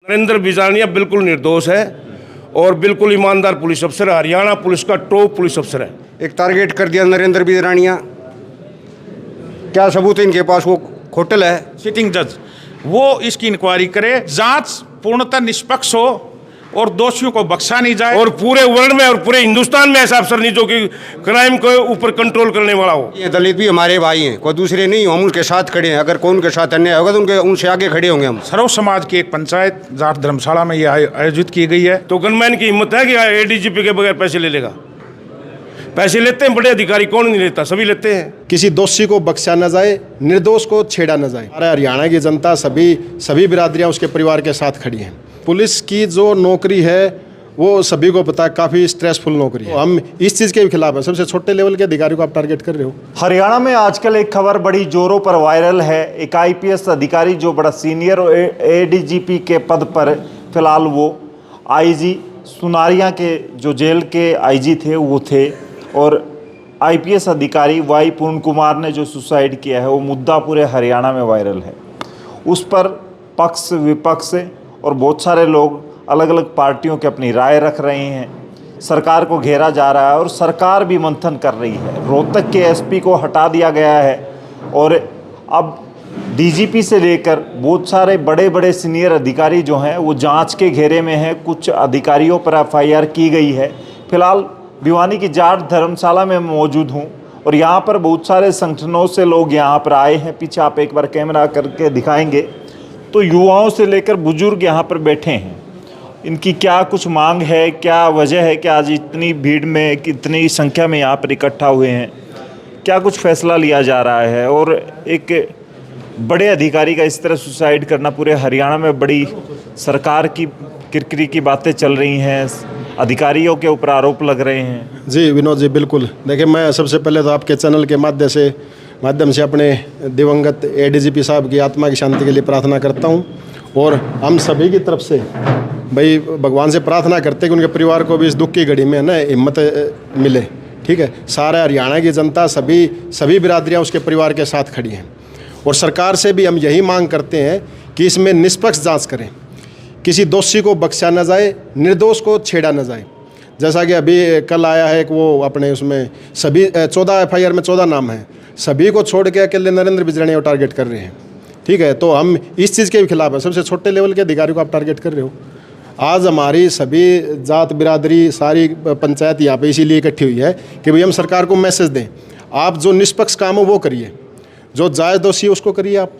नरेंद्र बिजानिया बिल्कुल निर्दोष है और बिल्कुल ईमानदार पुलिस अफसर है। हरियाणा पुलिस का टॉप पुलिस अफसर है। एक टारगेट कर दिया नरेंद्र बिजानिया, क्या सबूत है इनके पास? वो होटल है। सिटिंग जज वो इसकी इंक्वायरी करे, जांच पूर्णतः निष्पक्ष हो और दोषियों को बख्शा नहीं जाए। और पूरे वर्ल्ड में और पूरे हिंदुस्तान में ऐसा अफसर नहीं जो कि क्राइम को ऊपर कंट्रोल करने वाला हो। ये दलित भी हमारे भाई हैं, कोई दूसरे नहीं, हम उनके साथ खड़े हैं। अगर कोई उनके साथ अन्याय होगा तो उनसे आगे खड़े होंगे हम। सर्व समाज की एक पंचायत जाट धर्मशाला में ये आयोजित की गई है। तो गनमैन की हिम्मत है कि एडीजीपी के बगैर पैसे ले लेगा? पैसे लेते हैं बड़े अधिकारी, कौन नहीं लेता? सभी लेते हैं। किसी दोषी को बख्शा न जाए, निर्दोष को छेड़ा न जाए। हमारे हरियाणा की जनता सभी बिरादरियां उसके परिवार के साथ खड़ी हैं। पुलिस की जो नौकरी है वो सभी को पता है, काफ़ी स्ट्रेसफुल नौकरी है। हम इस चीज़ के भी खिलाफ है। सबसे छोटे लेवल के अधिकारी को आप टारगेट कर रहे हो। हरियाणा में आजकल एक खबर बड़ी जोरों पर वायरल है। एक आईपीएस अधिकारी जो बड़ा सीनियर एडीजीपी के पद पर, फिलहाल वो आईजी सुनारिया के जो जेल के आईजी थे वो थे, और आईपीएस अधिकारी वाई पूर्ण कुमार ने जो सुसाइड किया है वो मुद्दा पूरे हरियाणा में वायरल है। उस पर पक्ष विपक्ष और बहुत सारे लोग अलग अलग पार्टियों की अपनी राय रख रहे हैं। सरकार को घेरा जा रहा है और सरकार भी मंथन कर रही है। रोहतक के एसपी को हटा दिया गया है और अब डीजीपी से लेकर बहुत सारे बड़े बड़े सीनियर अधिकारी जो हैं वो जांच के घेरे में हैं। कुछ अधिकारियों पर एफआईआर की गई है। फिलहाल भिवानी की जाट धर्मशाला में मौजूद हूँ और यहाँ पर बहुत सारे संगठनों से लोग यहाँ पर आए हैं। पीछे आप एक बार कैमरा करके दिखाएंगे तो युवाओं से लेकर बुजुर्ग यहाँ पर बैठे हैं। इनकी क्या कुछ मांग है, क्या वजह है कि आज इतनी भीड़ में, कितनी संख्या में यहाँ पर इकट्ठा हुए हैं, क्या कुछ फैसला लिया जा रहा है? और एक बड़े अधिकारी का इस तरह सुसाइड करना पूरे हरियाणा में बड़ी सरकार की किरकिरी की बातें चल रही हैं, अधिकारियों के ऊपर आरोप लग रहे हैं। जी विनोद जी, बिल्कुल। देखिए, मैं सबसे पहले तो आपके चैनल के माध्यम से अपने दिवंगत एडीजीपी साहब की आत्मा की शांति के लिए प्रार्थना करता हूं। और हम सभी की तरफ से भाई भगवान से प्रार्थना करते हैं कि उनके परिवार को भी इस दुख की घड़ी में ना हिम्मत मिले। ठीक है, सारे हरियाणा की जनता सभी बिरादरियां उसके परिवार के साथ खड़ी हैं। और सरकार से भी हम यही मांग करते हैं कि इसमें निष्पक्ष जाँच करें, किसी दोषी को बख्शा न जाए, निर्दोष को छेड़ा न जाए। जैसा कि अभी कल आया है कि वो अपने उसमें सभी 14 एफआईआर में 14 नाम हैं, सभी को छोड़ के अकेले नरेंद्र बिजानिया को टारगेट कर रहे हैं। ठीक है, तो हम इस चीज़ के भी खिलाफ है। सबसे छोटे लेवल के अधिकारी को आप टारगेट कर रहे हो। आज हमारी सभी जात बिरादरी, सारी पंचायत यहाँ पे इसीलिए इकट्ठी हुई है कि भाई हम सरकार को मैसेज दें, आप जो निष्पक्ष काम हो वो करिए, जो जायज़ दोषी है उसको करिए, आप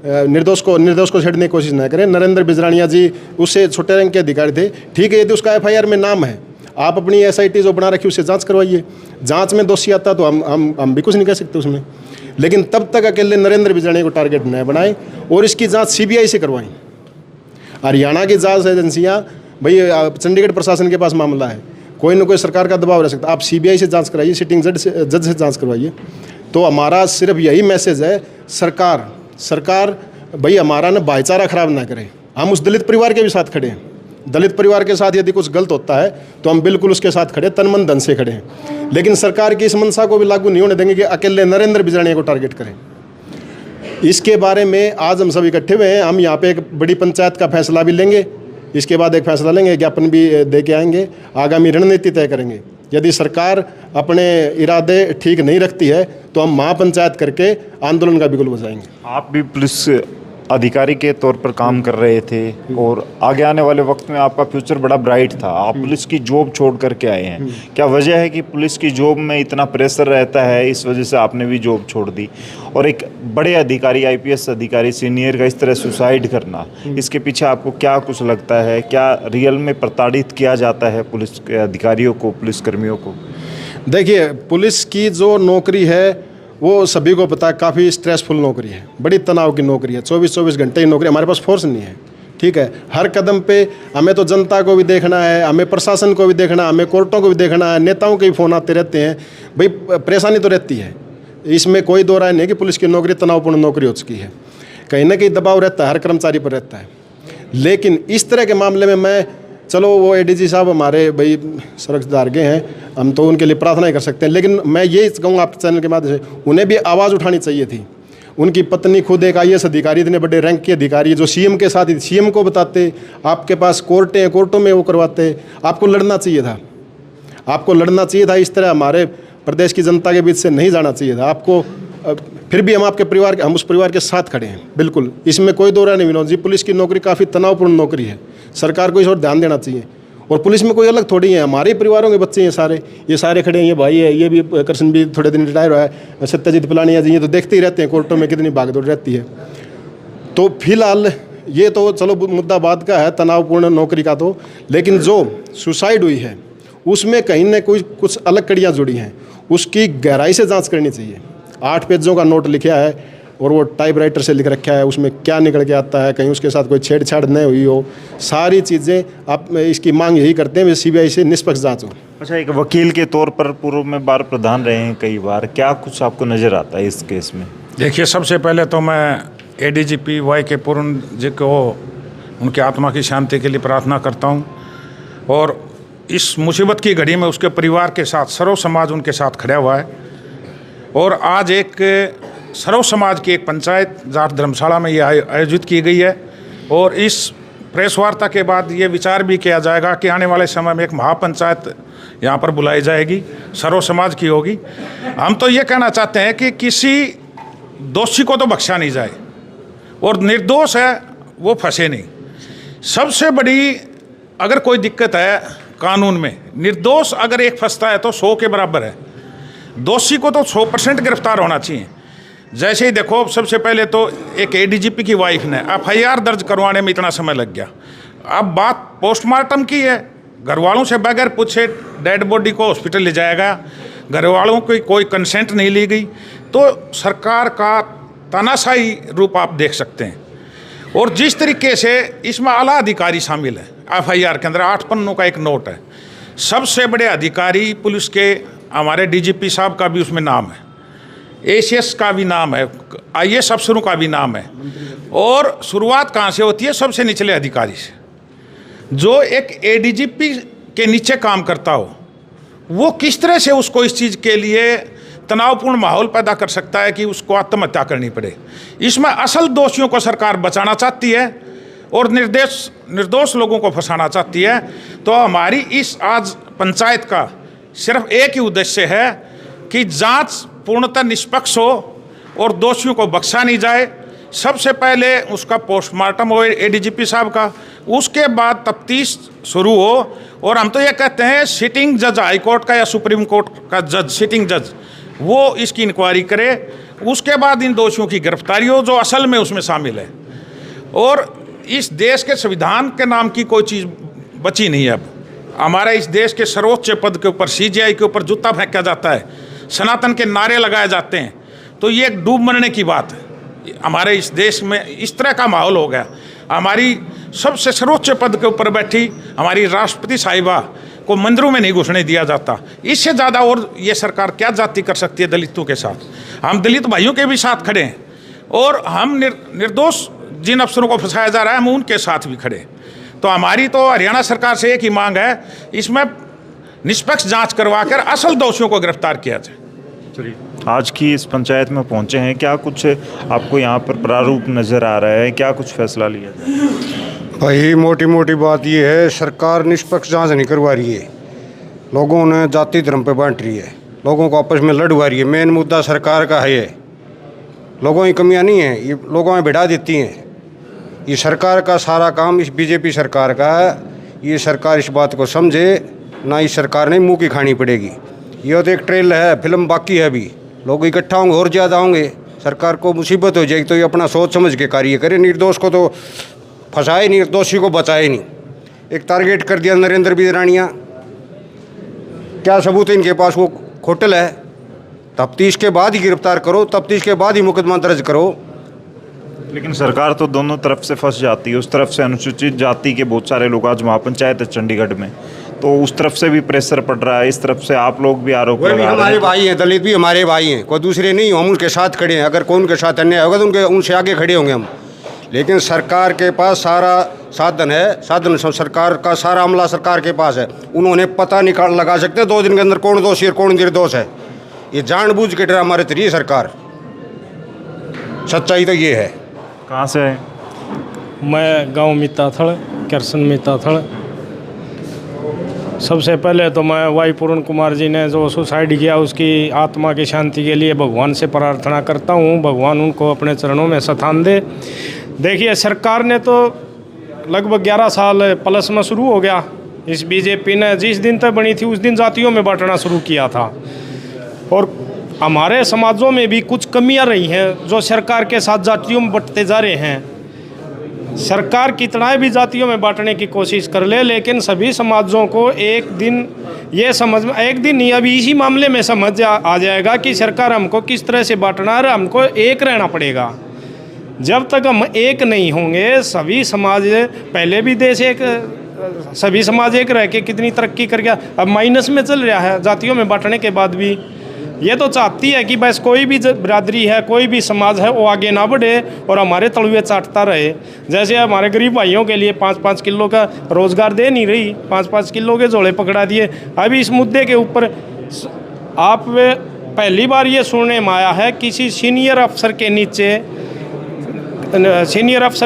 निर्दोष को छेड़ने की कोशिश ना करें। नरेंद्र बिजानिया जी उससे छोटे रंग के अधिकारी थे। ठीक है, यदि उसका एफआईआर में नाम है, आप अपनी एसआईटी जो बना रखी उससे जांच करवाइए। जांच में दोषी आता तो हम भी कुछ नहीं कह सकते उसमें। लेकिन तब तक अकेले नरेंद्र बिजानिया को टारगेट न बनाएं और इसकी जांच सीबीआई से करवाएं। हरियाणा की जांच एजेंसियां, भाई चंडीगढ़ प्रशासन के पास मामला है, कोई ना कोई सरकार का दबाव रह सकता है, आप सीबीआई से जाँच कराइए, सिटिंग जज से जाँच करवाइए। तो हमारा सिर्फ यही मैसेज है, सरकार भाई हमारा ना भाईचारा खराब ना करें। हम उस दलित परिवार के भी साथ खड़े हैं। दलित परिवार के साथ यदि कुछ गलत होता है तो हम बिल्कुल उसके साथ खड़े, तन मन धन से खड़े हैं। लेकिन सरकार की इस मंशा को भी लागू नहीं होने देंगे कि अकेले नरेंद्र बिजानिया को टारगेट करें। इसके बारे में आज हम सब इकट्ठे हुए हैं। हम यहाँ पे एक बड़ी पंचायत का फैसला भी लेंगे, इसके बाद एक फैसला लेंगे, ज्ञापन भी दे के आएंगे, आगामी रणनीति तय करेंगे। यदि सरकार अपने इरादे ठीक नहीं रखती है तो हम महापंचायत करके आंदोलन का बिगुल बजाएंगे। आप भी पुलिस अधिकारी के तौर पर काम कर रहे थे और आगे आने वाले वक्त में आपका फ्यूचर बड़ा ब्राइट था। आप पुलिस की जॉब छोड़ करके आए हैं, क्या वजह है कि पुलिस की जॉब में इतना प्रेशर रहता है, इस वजह से आपने भी जॉब छोड़ दी? और एक बड़े अधिकारी, आईपीएस अधिकारी, सीनियर का इस तरह सुसाइड करना, इसके पीछे आपको क्या कुछ लगता है? क्या रियल में प्रताड़ित किया जाता है पुलिस के अधिकारियों को, पुलिसकर्मियों को? देखिए, पुलिस की जो नौकरी है वो सभी को पता है, काफ़ी स्ट्रेसफुल नौकरी है, बड़ी तनाव की नौकरी है। 24-24 घंटे की नौकरी। हमारे पास फोर्स नहीं है। ठीक है, हर कदम पे हमें तो जनता को भी देखना है, हमें प्रशासन को भी देखना है, हमें कोर्टों को भी देखना है, नेताओं के भी फ़ोन आते रहते हैं। भाई परेशानी तो रहती है, इसमें कोई दो राय नहीं कि पुलिस की नौकरी तनावपूर्ण नौकरी हो चुकी है। कहीं ना कहीं दबाव रहता है, हर कर्मचारी पर रहता है। लेकिन इस तरह के मामले में मैं, चलो वो एडीजी साहब हमारे भाई सुरक्षाधारगे हैं, हम तो उनके लिए प्रार्थना ही कर सकते हैं। लेकिन मैं ये कहूँगा आप चैनल के माध्यम से, उन्हें भी आवाज़ उठानी चाहिए थी। उनकी पत्नी खुद एक IAS अधिकारी, इतने बड़े रैंक की अधिकारी, जो CM के साथ CM को बताते, आपके पास कोर्टें हैं, कोर्टों में वो करवाते। आपको लड़ना चाहिए था, आपको लड़ना चाहिए था। इस तरह हमारे प्रदेश की जनता के बीच से नहीं जाना चाहिए था आपको। फिर भी हम आपके परिवार के, हम उस परिवार के साथ खड़े हैं, बिल्कुल, इसमें कोई दो राय नहीं विनोद जी। पुलिस की नौकरी काफ़ी तनावपूर्ण नौकरी है, सरकार को इस और ध्यान देना चाहिए। और पुलिस में कोई अलग थोड़ी है, हमारे ही परिवारों के बच्चे हैं सारे, ये सारे खड़े हैं, ये भाई है, ये भी कृष्ण भी थोड़े दिन रिटायर हुआ है, सत्यजीत पिलानिया जी, ये तो देखते ही रहते हैं कोर्टों में कितनी भागदौड़ रहती है। तो फिलहाल ये तो चलो मुद्दा बाद का है, तनावपूर्ण नौकरी का तो, लेकिन जो सुसाइड हुई है उसमें कहीं ना कोई कुछ अलग कड़ियाँ जुड़ी हैं, उसकी गहराई से जाँच करनी चाहिए। 8 पेजों का नोट लिखा है और वो टाइपराइटर से लिख रखा है, उसमें क्या निकल के आता है, कहीं उसके साथ कोई छेड़छाड़ नहीं हुई हो, सारी चीज़ें आप इसकी मांग यही करते हैं CBI से निष्पक्ष जांच हो। अच्छा, एक वकील के तौर पर पूर्व में बार प्रधान रहे हैं कई बार, क्या कुछ आपको नज़र आता है इस केस में? देखिए, सबसे पहले तो मैं ADGP YK पूर्ण जी को उनकी आत्मा की शांति के लिए प्रार्थना करता हूँ, और इस मुसीबत की घड़ी में उसके परिवार के साथ सर्व समाज उनके साथ खड़ा हुआ है। और आज एक सर्व समाज की एक पंचायत जाट धर्मशाला में ये आयोजित की गई है, और इस प्रेस वार्ता के बाद ये विचार भी किया जाएगा कि आने वाले समय में एक महापंचायत यहाँ पर बुलाई जाएगी, सर्व समाज की होगी। हम तो ये कहना चाहते हैं कि किसी दोषी को तो बख्शा नहीं जाए, और निर्दोष है वो फंसे नहीं। सबसे बड़ी अगर कोई दिक्कत है कानून में, निर्दोष अगर एक फंसता है तो 100 के बराबर है, दोषी को तो 100% गिरफ्तार होना चाहिए। जैसे ही देखो, सबसे पहले तो एक ADGP की वाइफ ने FIR दर्ज करवाने में इतना समय लग गया। अब बात पोस्टमार्टम की है, घर वालों से बगैर पूछे डेड बॉडी को हॉस्पिटल ले जाया गया, घर वालों की कोई कंसेंट नहीं ली गई। तो सरकार का तानाशाही रूप आप देख सकते हैं। और जिस तरीके से इसमें आला अधिकारी शामिल है, FIR के अंदर 8 पन्नों का एक नोट है, सबसे बड़े अधिकारी पुलिस के हमारे DGP साहब का भी उसमें नाम है, ACS का भी नाम है, IAS अफसरों का भी नाम है। और शुरुआत कहाँ से होती है? सबसे निचले अधिकारी से। जो एक ADGP के नीचे काम करता हो, वो किस तरह से उसको इस चीज़ के लिए तनावपूर्ण माहौल पैदा कर सकता है कि उसको आत्महत्या करनी पड़े। इसमें असल दोषियों को सरकार बचाना चाहती है और निर्दोष लोगों को फंसाना चाहती है। तो हमारी इस आज पंचायत का सिर्फ एक ही उद्देश्य है कि जांच पूर्णतः निष्पक्ष हो और दोषियों को बख्शा नहीं जाए। सबसे पहले उसका पोस्टमार्टम हो ADGP साहब का, उसके बाद तफ्तीश शुरू हो। और हम तो ये कहते हैं सिटिंग जज, हाई कोर्ट का या सुप्रीम कोर्ट का जज, सिटिंग जज, वो इसकी इंक्वायरी करे, उसके बाद इन दोषियों की गिरफ्तारी हो जो असल में उसमें शामिल है। और इस देश के संविधान के नाम की कोई चीज़ बची नहीं है। अब हमारे इस देश के सर्वोच्च पद के ऊपर CGI के ऊपर जूता फेंका जाता है, सनातन के नारे लगाए जाते हैं। तो ये एक डूब मरने की बात है। हमारे इस देश में इस तरह का माहौल हो गया। हमारी सबसे सर्वोच्च पद के ऊपर बैठी हमारी राष्ट्रपति साहिबा को मंदिरों में नहीं घुसने दिया जाता। इससे ज़्यादा और ये सरकार क्या जाति कर सकती है दलितों के साथ? हम दलित भाइयों के भी साथ खड़े हैं, और हम निर्दोष जिन अफसरों को फंसाया जा रहा है हम उनके साथ भी खड़े। तो हमारी तो हरियाणा सरकार से एक ही मांग है, इसमें निष्पक्ष जांच करवाकर असल दोषियों को गिरफ्तार किया जाए। चलिए, आज की इस पंचायत में पहुंचे हैं, क्या कुछ आपको यहाँ पर प्रारूप नज़र आ रहा है, क्या कुछ फैसला लिया जाए? भाई मोटी मोटी बात ये है, सरकार निष्पक्ष जांच नहीं करवा रही है, लोगों ने जाति धर्म पे बांट रही है, लोगों को आपस में लड़वा रही है। मेन मुद्दा सरकार का है, ये लोगों की कमियां नहीं है, ये लोगों में बढ़ा देती हैं। ये सरकार का सारा काम इस BJP सरकार का है। ये सरकार इस बात को समझे ना, इस सरकार ने मुँह की खानी पड़ेगी। ये तो एक ट्रेल है, फिल्म बाकी है, अभी लोग इकट्ठा होंगे और ज़्यादा होंगे, सरकार को मुसीबत हो जाएगी। तो ये अपना सोच समझ के कार्य करे, निर्दोष को तो फंसाए नहीं, दोषी को बचाए नहीं। एक टारगेट कर दिया नरेंद्र बीर राणिया, क्या सबूत है इनके पास? वो होटल है, तफ्तीश के बाद ही गिरफ्तार करो, तफ्तीश के बाद ही मुकदमा दर्ज करो। लेकिन सरकार तो दोनों तरफ से फंस जाती है। उस तरफ से अनुसूचित जाति के बहुत सारे लोग, आज महापंचायत है चंडीगढ़ में, तो उस तरफ से भी प्रेशर पड़ रहा है, इस तरफ से आप लोग भी आरोप लगा रहे हैं। हमारे भाई हैं, दलित भी हमारे भाई हैं, कोई दूसरे नहीं, हम उनके साथ खड़े हैं। अगर कोई उनके साथ अन्याय होगा तो उनसे आगे खड़े होंगे हम। लेकिन सरकार के पास सारा साधन है, साधन सरकार का सारा अमला सरकार के पास है। उन्होंने पता निकाल लगा सकते 2 दिन के अंदर कौन दोषी और कौन निर्दोष है। ये जानबूझ के ड्रामा रच रही है सरकार। सच्चाई तो ये है। कहाँ से है? मैं गांव मिताथड़, करसन मिताथड़। सबसे पहले तो मैं वाई पूर्ण कुमार जी ने जो सुसाइड किया उसकी आत्मा की शांति के लिए भगवान से प्रार्थना करता हूँ, भगवान उनको अपने चरणों में स्थान दे। देखिए, सरकार ने तो लगभग 11 साल प्लस में शुरू हो गया। इस बीजेपी ने जिस दिन तक बनी थी उस दिन जातियों में बांटना शुरू किया था, और हमारे समाजों में भी कुछ कमियां रही हैं जो सरकार के साथ जातियों में बंटते जा रहे हैं। सरकार कितना भी जातियों में बांटने की कोशिश कर ले, लेकिन सभी समाजों को एक दिन ये समझ में, एक दिन नहीं अभी इसी मामले में समझ आ जाएगा कि सरकार हमको किस तरह से बांटना है। हमको एक रहना पड़ेगा। जब तक हम एक नहीं होंगे, सभी समाज, पहले भी देश एक, सभी समाज एक रह के कितनी तरक्की कर गया, अब माइनस में चल रहा है जातियों में बांटने के बाद भी। ये तो चाहती है कि बस कोई भी बिरादरी है, कोई भी समाज है, वो आगे ना बढ़े और हमारे तलवे चाटता रहे। जैसे हमारे गरीब भाइयों के लिए 5-5 किलो का रोज़गार दे नहीं रही, 5-5 किलो के झोले पकड़ा दिए। अभी इस मुद्दे के ऊपर आप पहली बार ये सुनने में आया है किसी सीनियर अफसर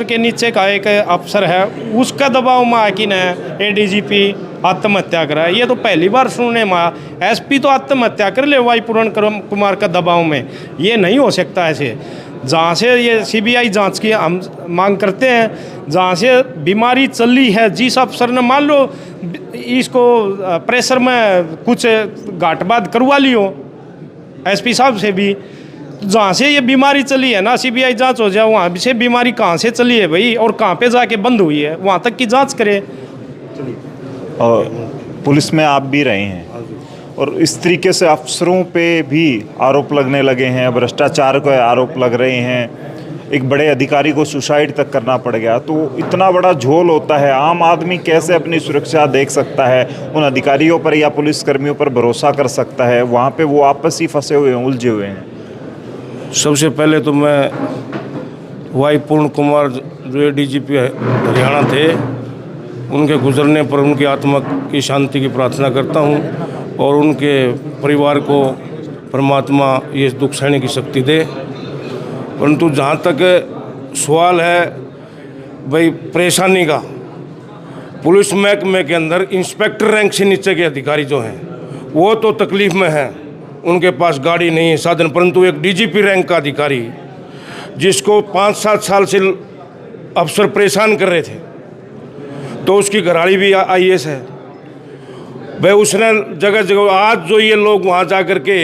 के नीचे का एक अफसर है, उसका दबाव में आके न एडीजीपी आत्महत्या करा। ये तो पहली बार सुनने में आया। एसपी तो आत्महत्या कर ले वाई पूर्ण कुमार का दबाव में, ये नहीं हो सकता ऐसे। जहाँ से ये सीबीआई जांच की हम मांग करते हैं, जहाँ से बीमारी चली है, जिस अफसर ने मान लो इसको प्रेशर में कुछ घाटबाद करवा लियो एसपी साहब से भी, जहाँ से ये बीमारी चली है ना, सीबीआई जांच हो जाए वहाँ से बीमारी कहाँ से चली है भाई, और कहाँ पे जाके बंद हुई है, वहाँ तक की जांच करे। और पुलिस में आप भी रहे हैं, और इस तरीके से अफसरों पे भी आरोप लगने लगे हैं, भ्रष्टाचार के आरोप लग रहे हैं, एक बड़े अधिकारी को सुसाइड तक करना पड़ गया। तो इतना बड़ा झोल होता है, आम आदमी कैसे अपनी सुरक्षा देख सकता है, उन अधिकारियों पर या पुलिसकर्मियों पर भरोसा कर सकता है? वहाँ पे वो आपस ही फंसे हुए हैं, उलझे हुए हैं। सबसे पहले तो मैं वाई पूर्ण कुमार जो एडीजीपी हरियाणा थे, उनके गुजरने पर उनकी आत्मा की शांति की प्रार्थना करता हूं, और उनके परिवार को परमात्मा ये दुख सहने की शक्ति दे। परंतु जहाँ तक सवाल है भाई परेशानी का, पुलिस महकमे के अंदर इंस्पेक्टर रैंक से नीचे के अधिकारी जो हैं वो तो तकलीफ़ में हैं, उनके पास गाड़ी नहीं है, साधन, परंतु एक डीजीपी रैंक का अधिकारी जिसको 5-7 साल से अफसर परेशान कर रहे थे, तो उसकी घरवाली भी आईएएस है भाई, उसने जगह जगह आज जो ये लोग वहाँ जा कर के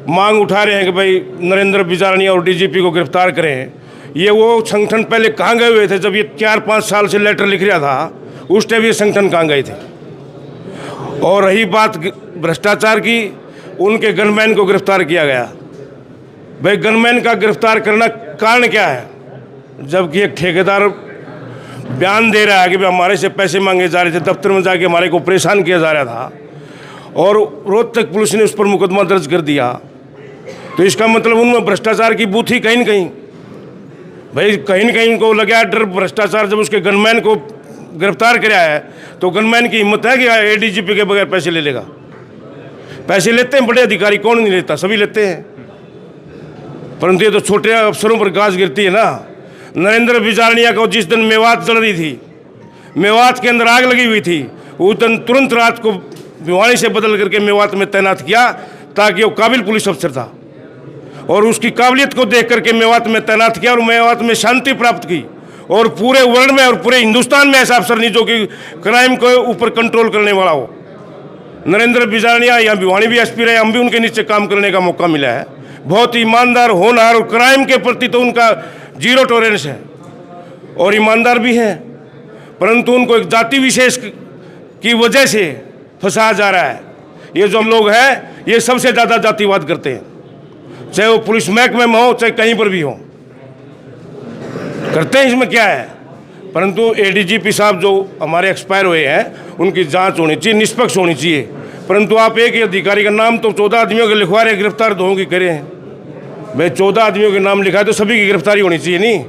मांग उठा रहे हैं कि भाई नरेंद्र बिजारनिया और डीजीपी को गिरफ्तार करें, ये वो संगठन पहले कहाँ गए हुए थे? जब ये 4-5 साल से लेटर लिख रहा था उस टाइम ये संगठन कहाँ गए थे? और रही बात भ्रष्टाचार की, उनके गनमैन को गिरफ्तार किया गया। भाई गनमैन का गिरफ्तार करना कारण क्या है? जबकि एक ठेकेदार बयान दे रहा है कि भाई हमारे से पैसे मांगे जा रहे थे, दफ्तर में जाके हमारे को परेशान किया जा रहा था, और रोहतक पुलिस ने उस पर मुकदमा दर्ज कर दिया। तो इसका मतलब उनमें भ्रष्टाचार की बूथ ही कहीं न कहीं, भाई कहीं न कहीं उनको लगा डर भ्रष्टाचार। जब उसके गनमैन को गिरफ्तार कराया है तो गनमैन की हिम्मत है कि एडीजीपी के बगैर पैसे ले लेगा? पैसे लेते हैं बड़े अधिकारी, कौन नहीं लेता? सभी लेते हैं। परंतु ये तो छोटे अफसरों पर गाज गिरती है ना। नरेंद्र बिजारनिया को जिस दिन मेवात जल रही थी, मेवात के अंदर आग लगी हुई थी, उस दिन तुरंत रात को भिवानी से बदल करके मेवात में तैनात किया ताकि वो काबिल पुलिस अफसर था, और उसकी काबिलियत को देख करके मेवात में तैनात किया और मेवात में शांति प्राप्त की। और पूरे वर्ल्ड में और पूरे हिंदुस्तान में ऐसा अफसर नहीं जो कि क्राइम को ऊपर कंट्रोल करने वाला हो। नरेंद्र बिजारनिया यहाँ भिवानी भी एसपी रहे, हम भी उनके नीचे काम करने का मौका मिला है। बहुत ईमानदार, होनहार, और क्राइम के प्रति तो उनका जीरो टॉलरेंस है, और ईमानदार भी हैं। परंतु उनको एक जाति विशेष की वजह से फंसाया जा रहा है। ये जो हम लोग हैं ये सबसे ज़्यादा जातिवाद करते हैं, चाहे वो पुलिस महकमे में हो चाहे कहीं पर भी हो, करते हैं। इसमें क्या है? परंतु एडीजीपी साहब जो हमारे एक्सपायर हुए हैं उनकी जांच होनी चाहिए, निष्पक्ष होनी चाहिए। परंतु आप एक ही अधिकारी का नाम तो 14 आदमियों के लिखवा रहे, गिरफ्तार दो की करें। भाई 14 आदमियों के नाम लिखा है तो सभी की गिरफ्तारी होनी चाहिए, नहीं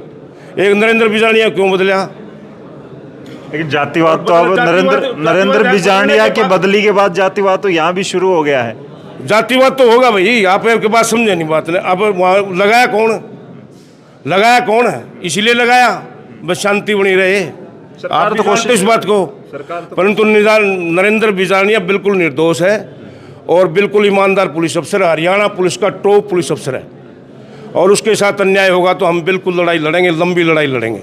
एक नरेंद्र बिजारनिया क्यों बदला? लेकिन जातिवाद तो अब नरेंद्र बिजारनिया के बदली के बाद जातिवाद तो यहाँ भी शुरू हो गया है। जातिवाद तो होगा भाई, आप के बात समझे नहीं बात ने। अब वहाँ लगाया कौन? लगाया कौन है, इसलिए लगाया बस शांति बनी रहे। आप तो कोशिश इस बात को, परंतु नरेंद्र बिजानिया बिल्कुल निर्दोष है और बिल्कुल ईमानदार पुलिस अफसर है, हरियाणा पुलिस का टॉप पुलिस अफसर है, और उसके साथ अन्याय होगा तो हम बिल्कुल लड़ाई लड़ेंगे, लंबी लड़ाई लड़ेंगे।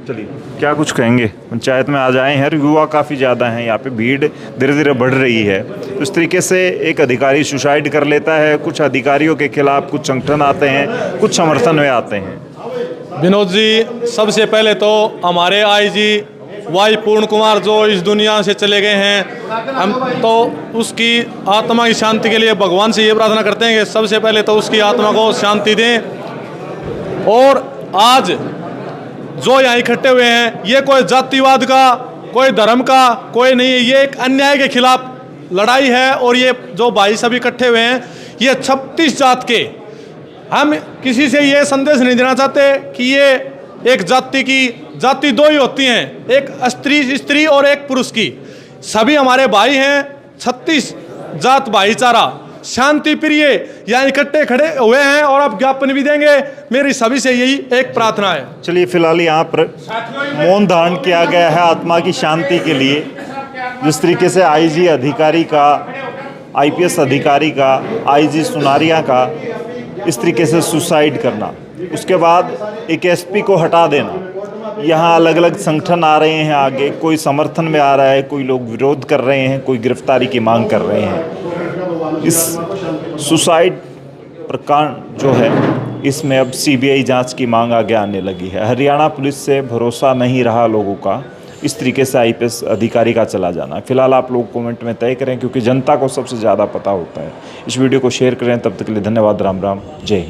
चलिए, क्या कुछ कहेंगे? पंचायत में आज आए हैं और युवा काफ़ी ज़्यादा हैं, यहाँ पे भीड़ धीरे धीरे बढ़ रही है। तो इस तरीके से एक अधिकारी सुसाइड कर लेता है, कुछ अधिकारियों के खिलाफ कुछ संगठन आते हैं, कुछ समर्थन में आते हैं। विनोद जी, सबसे पहले तो हमारे आईजी वाई पूर्ण कुमार जो इस दुनिया से चले गए हैं, हम तो उसकी आत्मा की शांति के लिए भगवान से ये प्रार्थना करते हैं कि सबसे पहले तो उसकी आत्मा को शांति दें। और आज जो यहाँ इकट्ठे हुए हैं, ये कोई जातिवाद का, कोई धर्म का कोई नहीं है, ये एक अन्याय के खिलाफ लड़ाई है। और ये जो भाई सब इकट्ठे हुए हैं, ये 36 जात के, हम किसी से ये संदेश नहीं देना चाहते कि ये एक जाति दो ही होती हैं, एक स्त्री और एक पुरुष की। सभी हमारे भाई हैं, 36 जात भाईचारा, शांति प्रिय यहाँ इकट्ठे खड़े हुए हैं और अब ज्ञापन भी देंगे। मेरी सभी से यही एक प्रार्थना है। चलिए, फिलहाल यहाँ पर मौन धारण किया गया है आत्मा की शांति के लिए। जिस तरीके से आईजी अधिकारी का, आईपीएस अधिकारी का, आईजी सुनारिया का इस तरीके से सुसाइड करना, उसके बाद एक एसपी को हटा देना, यहाँ अलग अलग संगठन आ रहे हैं आगे, कोई समर्थन में आ रहा है, कोई लोग विरोध कर रहे हैं, कोई गिरफ्तारी की मांग कर रहे हैं। इस सुसाइड प्रकरण जो है, इसमें अब सीबीआई जांच की मांग आगे आने लगी है। हरियाणा पुलिस से भरोसा नहीं रहा लोगों का, इस तरीके से आईपीएस अधिकारी का चला जाना। फिलहाल आप लोग कमेंट में तय करें, क्योंकि जनता को सबसे ज़्यादा पता होता है। इस वीडियो को शेयर करें। तब तक के लिए धन्यवाद। राम राम, जय हिंद।